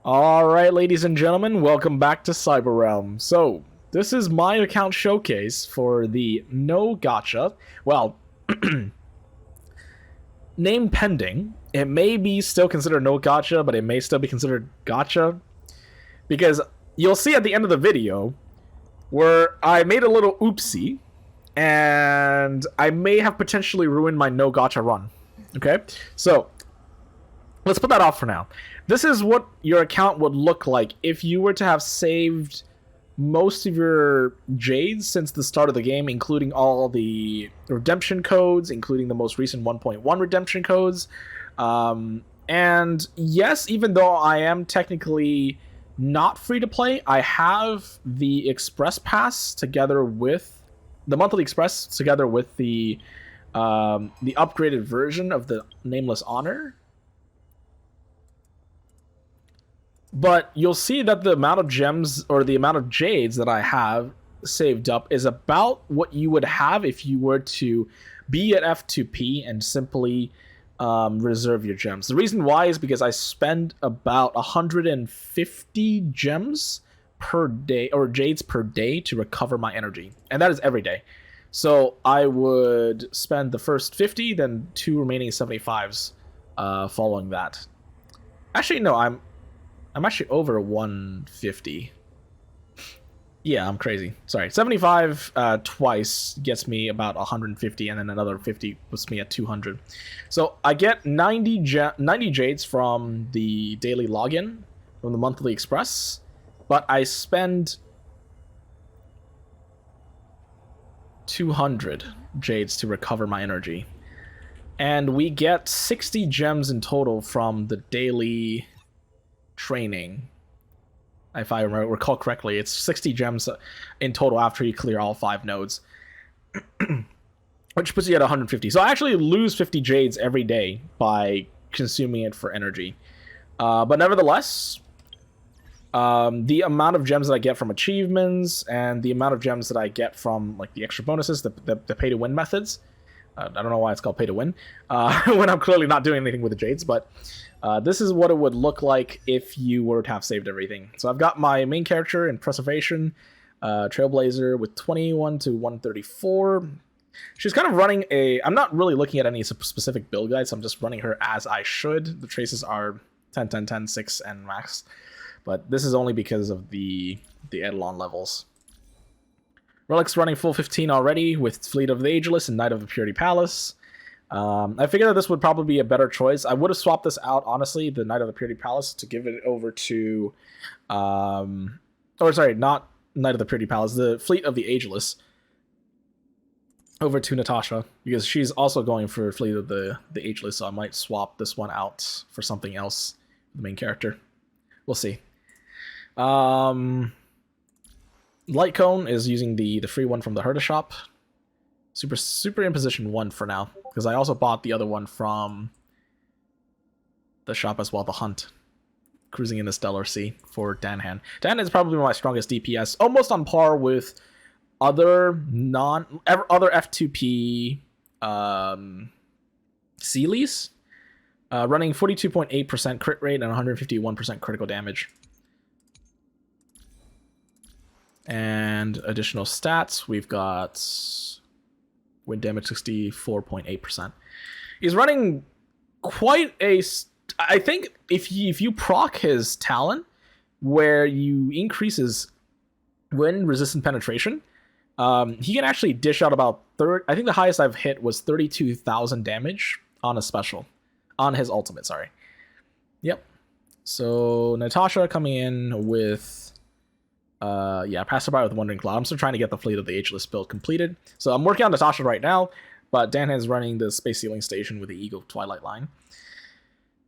Alright, ladies and gentlemen, welcome back to Cyber Realm. So, this is my account showcase for the No Gotcha. Well, name pending. It may be still considered No Gotcha, but it may still be considered Gotcha. Because you'll see at the end of the video where I made a little oopsie, and I may have potentially ruined my No Gotcha run. Okay? So, let's put that off for now. This is what your account would look like if you were to have saved most of your Jades since the start of the game, including all the redemption codes, including the most recent 1.1 redemption codes. And yes, even though I am technically not free to play, I have the Express Pass together with the monthly Express together with the upgraded version of the Nameless Honor. But you'll see that the amount of gems or the amount of Jades that I have saved up is about what you would have if you were to be at F2P and simply reserve your gems. The reason why is because I spend about 150 gems per day, or Jades per day, to recover my energy. And that is every day. So I would spend the first 50, then 2 remaining 75s following that. Actually, no, I'm actually over 150. Yeah, I'm crazy. Sorry. 75 twice gets me about 150, and then another 50 puts me at 200. So I get 90 Jades from the daily login, from the monthly Express, but I spend 200 Jades to recover my energy. And we get 60 gems in total from the daily training. If I recall correctly, it's 60 gems in total after you clear all 5 nodes, which puts you at 150. So I actually lose 50 Jades every day by consuming it for energy. But nevertheless, the amount of gems that I get from achievements and the amount of gems that I get from like the extra bonuses, the pay to win methods. I don't know why it's called pay to win when I'm clearly not doing anything with the Jades, but this is what it would look like if you were to have saved everything. So I've got my main character in Preservation, Trailblazer, with 21 to 134. She's kind of running I'm not really looking at any specific build guide, so I'm just running her as I should. The traces are 10, 10, 10, 6, and max. But this is only because of the Eidolon levels. Relic's running full 15 already with Fleet of the Ageless and Knight of the Purity Palace. I figured that this would probably be a better choice. I would have swapped this out, honestly, the Knight of the Purity Palace, to give it over to... sorry, not Knight of the Purity Palace, the Fleet of the Ageless, over to Natasha, because she's also going for Fleet of the Ageless, so I might swap this one out for something else, the main character. We'll see. Light Cone is using the free one from the Herta shop. Super Imposition 1 for now, because I also bought the other one from the shop as well, the Hunt. Cruising in the Stellar Sea for Danhan. Danhan is probably my strongest DPS, almost on par with other F2P Sealies, running 42.8% crit rate and 151% critical damage. And additional stats, we've got wind damage 64.8%. He's running quite a... I think if you proc his talent, where you increase his wind resistant penetration, he can actually dish out about I think the highest I've hit was 32,000 damage on a special. On his ultimate, sorry. Yep. So Natasha coming in with... Passerby with Wandering Cloud. I'm still trying to get the Fleet of the Ageless build completed. So I'm working on Natasha right now, but Dan is running the Space Sealing Station with the Eagle Twilight line.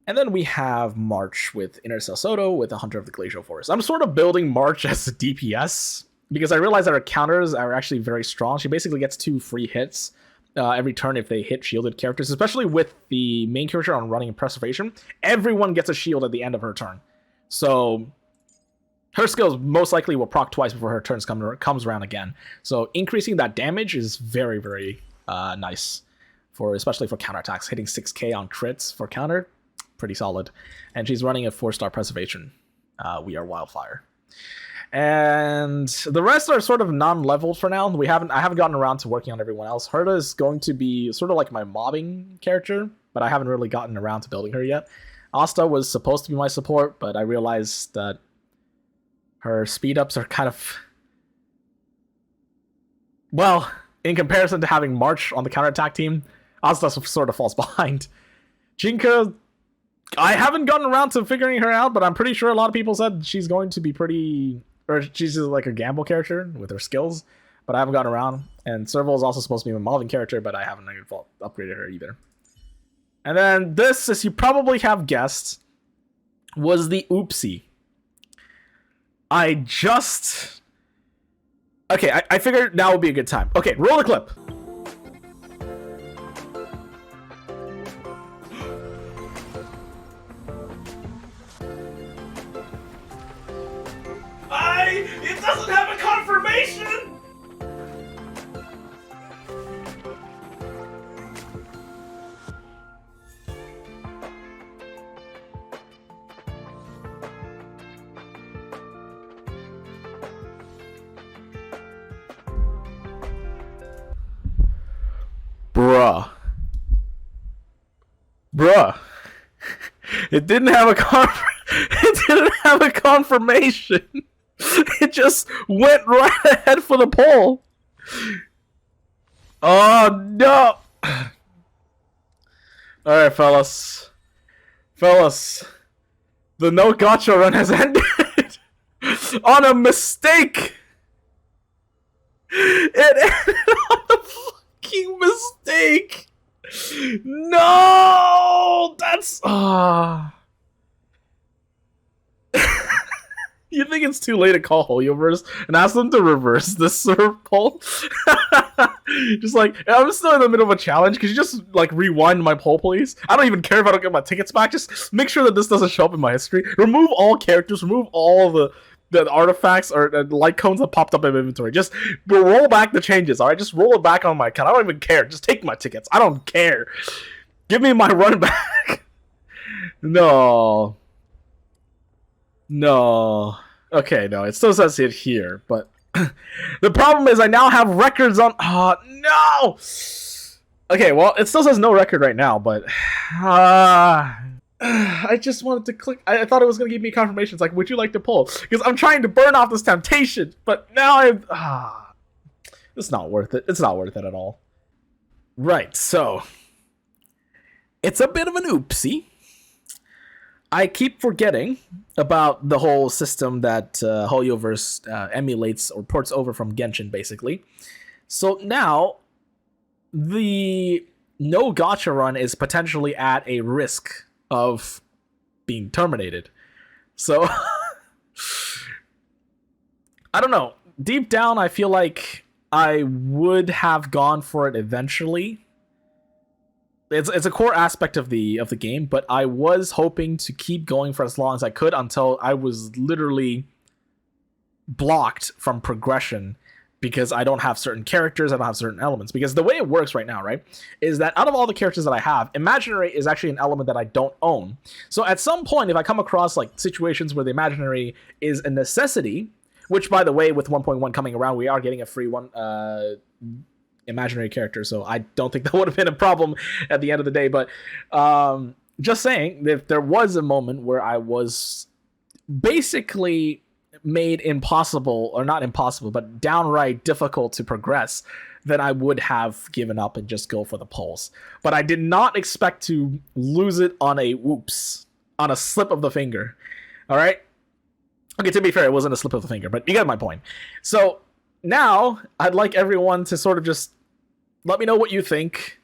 And then we have March with Intercell Soto with the Hunter of the Glacial Forest. I'm sort of building March as a DPS, because I realize that her counters are actually very strong. She basically gets 2 free hits every turn if they hit shielded characters, especially with the main character on running in Preservation. Everyone gets a shield at the end of her turn. So... her skills most likely will proc twice before her turn comes around again. So increasing that damage is very, very nice, especially for counterattacks. Hitting 6k on crits for counter, pretty solid. And she's running a 4-star Preservation. We Are Wildfire. And the rest are sort of non-leveled for now. I haven't gotten around to working on everyone else. Herta is going to be sort of like my mobbing character, but I haven't really gotten around to building her yet. Asta was supposed to be my support, but I realized that her speed ups are kind of, well, in comparison to having March on the counterattack team, Asta sort of falls behind. Jinka, I haven't gotten around to figuring her out, but I'm pretty sure a lot of people said she's going to be pretty, or she's just like a gamble character with her skills, but I haven't gotten around. And Serval is also supposed to be a Malvin character, but I haven't upgraded her either. And then this, as you probably have guessed, was the oopsie. Okay, I figured now would be a good time. Okay, roll the clip. It doesn't have a confirmation! Bruh. It didn't have a confirmation. It just went right ahead for the poll. Oh no. Alright, fellas. The no gacha run has ended on a mistake. It ended on a fucking mistake. No, that's You think it's too late to call Hoyoverse and ask them to reverse this serve poll? Just like, I'm still in the middle of a challenge. Could you just like rewind my poll, please? I don't even care if I don't get my tickets back. Just make sure that this doesn't show up in my history. Remove all characters. Remove all the artifacts or light cones that popped up in my inventory. Just roll back the changes, alright? Just roll it back on my account. I don't even care. Just take my tickets. I don't care. Give me my run back. No. Okay, no. It still says it here, but the problem is I now have records on... Oh, no! Okay, well, it still says no record right now, but... I just wanted to click. I thought it was going to give me confirmations like, would you like to pull? Because I'm trying to burn off this temptation, but now it's not worth it. It's not worth it at all. Right, so it's a bit of an oopsie. I keep forgetting about the whole system that Hoyoverse emulates or ports over from Genshin, basically. So now the no gacha run is potentially at a risk of being terminated. So I don't know. Deep down, I feel like I would have gone for it eventually. It's a core aspect of the game, but I was hoping to keep going for as long as I could until I was literally blocked from progression because I don't have certain characters, I don't have certain elements. Because the way it works right now, right, is that out of all the characters that I have, imaginary is actually an element that I don't own. So at some point, if I come across like situations where the imaginary is a necessity, which by the way, with 1.1 coming around, we are getting a free one imaginary character, so I don't think that would have been a problem at the end of the day. But just saying, if there was a moment where I was basically made impossible, or not impossible, but downright difficult to progress, then I would have given up and just go for the polls. But I did not expect to lose it on a whoops, on a slip of the finger. All right? Okay, to be fair, it wasn't a slip of the finger, but you get my point. So now I'd like everyone to sort of just let me know what you think.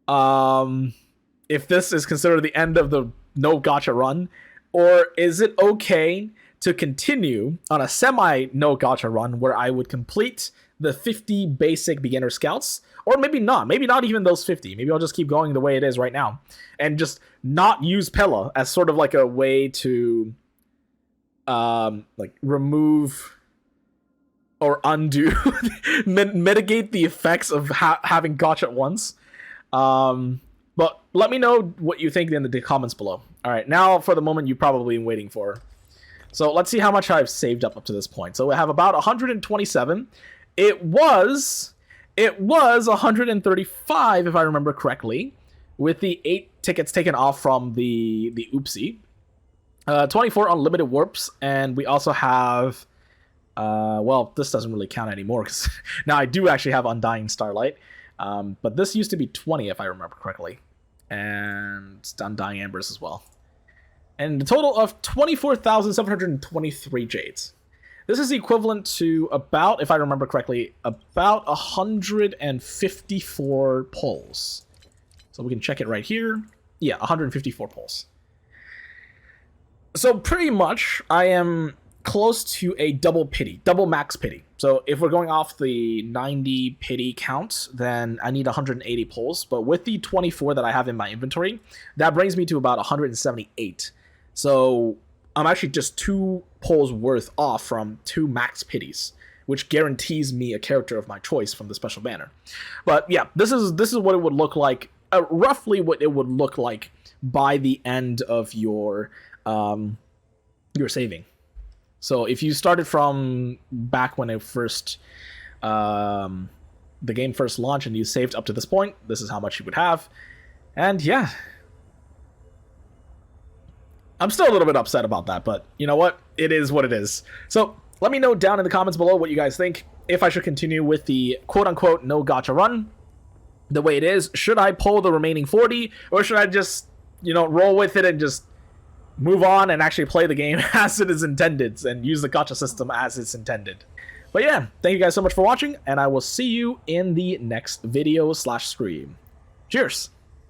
If this is considered the end of the no gacha run, or is it okay to continue on a semi no gacha run where I would complete the 50 basic beginner scouts, or maybe not even those 50. Maybe I'll just keep going the way it is right now and just not use Pela as sort of like a way to like remove or undo mitigate the effects of having gacha at once. But let me know what you think in the comments below. All right, now for the moment you've probably been waiting for. So let's see how much I've saved up to this point. So we have about 127. It was 135 if I remember correctly, with the 8 tickets taken off from the oopsie. 24 unlimited warps, and we also have well, this doesn't really count anymore because now I do actually have Undying Starlight. But this used to be 20 if I remember correctly, and Undying Embers as well. And a total of 24,723 jades. This is equivalent to about, if I remember correctly, about 154 pulls. So we can check it right here. Yeah, 154 pulls. So pretty much, I am close to a double max pity. So if we're going off the 90 pity count, then I need 180 pulls. But with the 24 that I have in my inventory, that brings me to about 178. So I'm actually just 2 pulls worth off from 2 max pities, which guarantees me a character of my choice from the special banner. But yeah, this is what it would look like, roughly what it would look like by the end of your saving. So if you started from back when it first, the game first launched and you saved up to this point, this is how much you would have. And yeah, I'm still a little bit upset about that, but you know what? It is what it is. So let me know down in the comments below what you guys think. If I should continue with the quote-unquote no gacha run the way it is. Should I pull the remaining 40, or should I just, roll with it and just move on and actually play the game as it is intended and use the gacha system as it's intended? But yeah, thank you guys so much for watching, and I will see you in the next video /stream. Cheers!